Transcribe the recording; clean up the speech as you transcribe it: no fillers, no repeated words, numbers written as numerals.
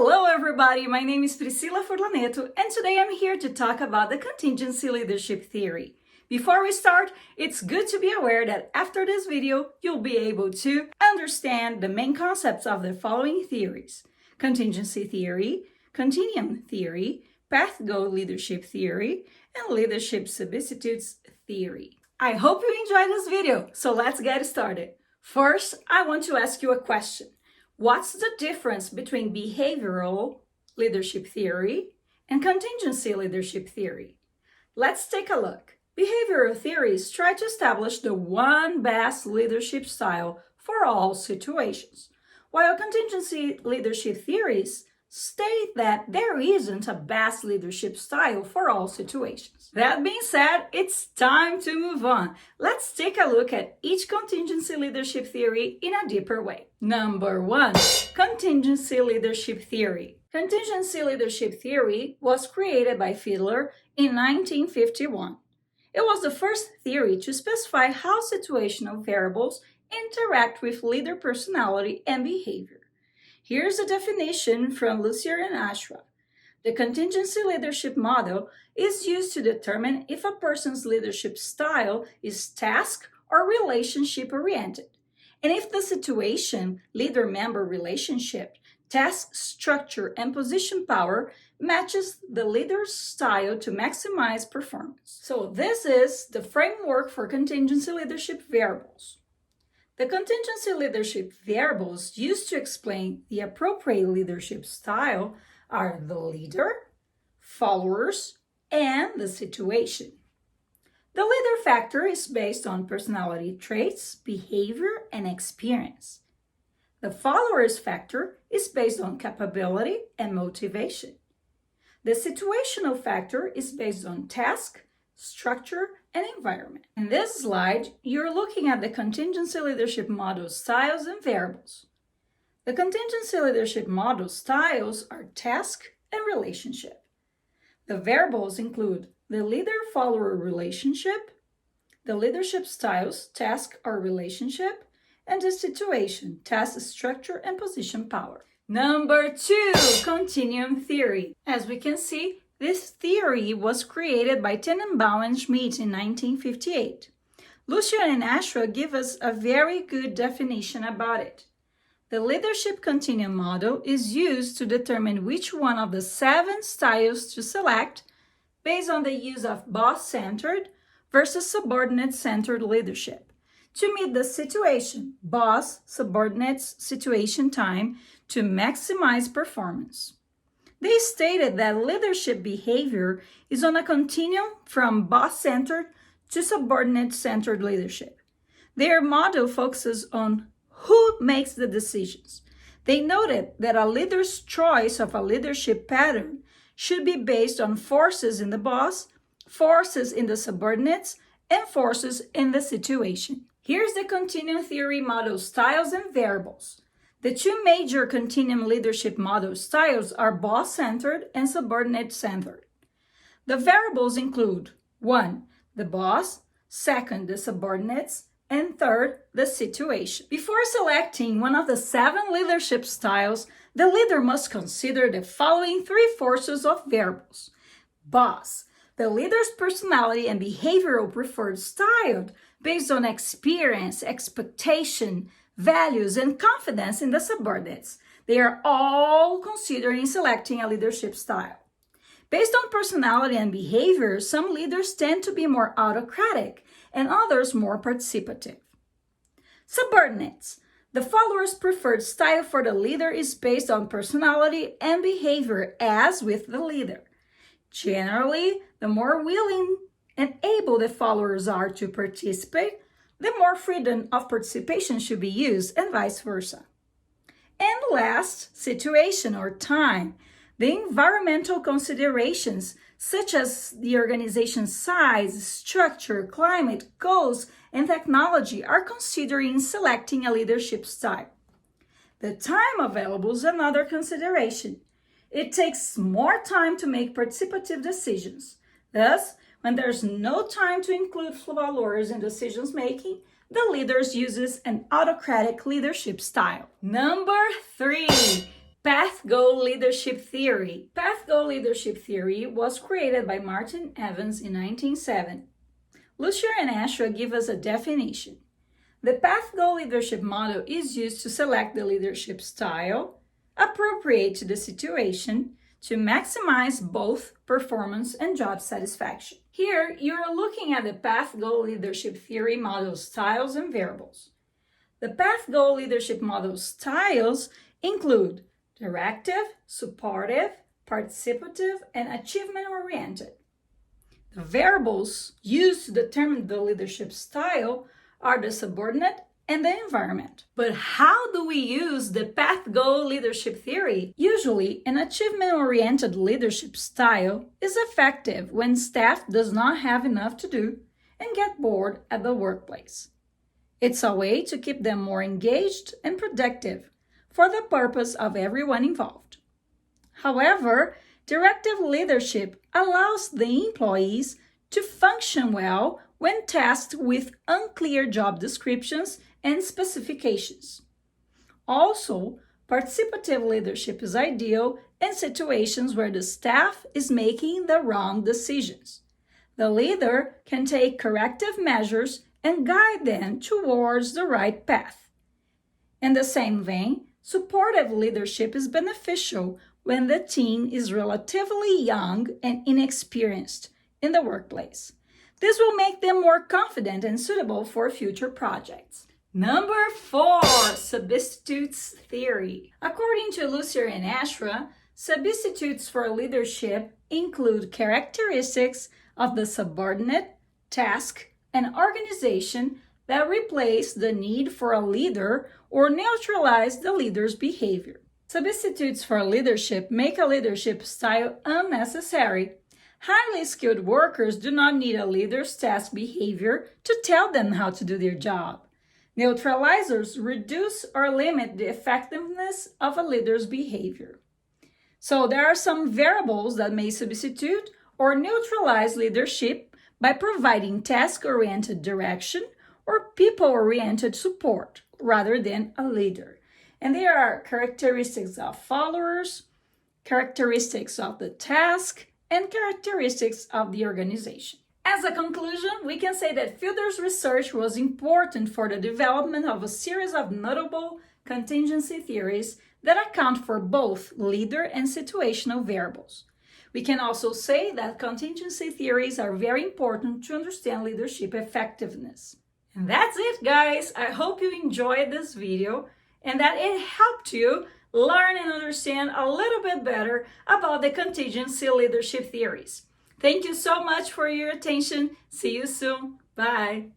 Hello everybody, my name is Furlanetto and today I'm here to talk about the contingency leadership theory. Before we start, it's good to be aware that after this video, you'll be able to understand the main concepts of the following theories: contingency theory, continuum theory, path goal leadership theory, and leadership substitutes theory. I hope you enjoyed this video, so let's get started. First, I want to ask you a question. What's the difference between behavioral leadership theory and contingency leadership theory? Let's take a look. Behavioral theories try to establish the one best leadership style for all situations, while contingency leadership theories state that there isn't a best leadership style for all situations. That being said, it's time to move on. Let's take a look at each contingency leadership theory in a deeper way. Number 1, contingency leadership theory. Contingency leadership theory was created by Fiedler in 1951. It was the first theory to specify how situational variables interact with leader personality and behavior. Here's a definition from Lucier and Ashwa. The contingency leadership model is used to determine if a person's leadership style is task or relationship oriented, and if the situation, leader-member relationship, task structure, and position power matches the leader's style to maximize performance. So this is the framework for contingency leadership variables. The contingency leadership variables used to explain the appropriate leadership style are the leader, followers, and the situation. The leader factor is based on personality traits, behavior, and experience. The followers factor is based on capability and motivation. The situational factor is based on task, structure, and environment. In this slide, you're looking at the contingency leadership model styles and variables. The contingency leadership model styles are task and relationship. The variables include the leader-follower relationship, the leadership styles, task or relationship, and the situation, task structure, and position power. Number 2, continuum theory. As we can see, this theory was created by Tenenbaum and Schmidt in 1958. Lucier and Ashwa give us a very good definition about it. The leadership continuum model is used to determine which one of the 7 styles to select based on the use of boss-centered versus subordinate-centered leadership to meet the situation, boss, subordinates, situation time to maximize performance. They stated that leadership behavior is on a continuum from boss-centered to subordinate-centered leadership. Their model focuses on who makes the decisions. They noted that a leader's choice of a leadership pattern should be based on forces in the boss, forces in the subordinates, and forces in the situation. Here's the continuum theory model styles and variables. The 2 major continuum leadership model styles are boss-centered and subordinate-centered. The variables include 1, the boss, 2, the subordinates, and 3, the situation. Before selecting one of the 7 leadership styles, the leader must consider the following 3 forces of variables. Boss, the leader's personality and behavioral preferred style based on experience, expectation, values, and confidence in the subordinates. They are all considered in selecting a leadership style. Based on personality and behavior, some leaders tend to be more autocratic and others more participative. Subordinates. The follower's preferred style for the leader is based on personality and behavior, as with the leader. Generally, the more willing and able the followers are to participate, the more freedom of participation should be used, and vice versa. And last, situation or time. The environmental considerations, such as the organization's size, structure, climate, goals, and technology, are considered in selecting a leadership style. The time available is another consideration. It takes more time to make participative decisions. Thus, when there's no time to include followers in decisions making, the leader uses an autocratic leadership style. Number 3, Path Goal Leadership Theory. Path Goal Leadership Theory was created by Martin Evans in 1907. Lucier and Ashra give us a definition. The Path Goal Leadership model is used to select the leadership style appropriate to the situation to maximize both performance and job satisfaction. Here, you are looking at the Path Goal Leadership Theory model styles and variables. The Path Goal Leadership model styles include directive, supportive, participative, and achievement-oriented. The variables used to determine the leadership style are the subordinate and the environment. But how do we use the Path Goal Leadership Theory? Usually, an achievement-oriented leadership style is effective when staff does not have enough to do and get bored at the workplace. It's a way to keep them more engaged and productive for the purpose of everyone involved. However, directive leadership allows the employees to function well when tasked with unclear job descriptions and specifications. Also, participative leadership is ideal in situations where the staff is making the wrong decisions. The leader can take corrective measures and guide them towards the right path. In the same vein, supportive leadership is beneficial when the team is relatively young and inexperienced in the workplace. This will make them more confident and suitable for future projects. Number 4, substitutes theory. According to Lucier and Ashra, substitutes for leadership include characteristics of the subordinate, task, and organization that replace the need for a leader or neutralize the leader's behavior. Substitutes for leadership make a leadership style unnecessary. Highly skilled workers do not need a leader's task behavior to tell them how to do their job. Neutralizers reduce or limit the effectiveness of a leader's behavior. So there are some variables that may substitute or neutralize leadership by providing task-oriented direction or people-oriented support rather than a leader. And there are characteristics of followers, characteristics of the task, and characteristics of the organization. As a conclusion, we can say that Fielder's research was important for the development of a series of notable contingency theories that account for both leader and situational variables. We can also say that contingency theories are very important to understand leadership effectiveness. And that's it, guys. I hope you enjoyed this video and that it helped you learn and understand a little bit better about the contingency leadership theories. Thank you so much for your attention. See you soon. Bye.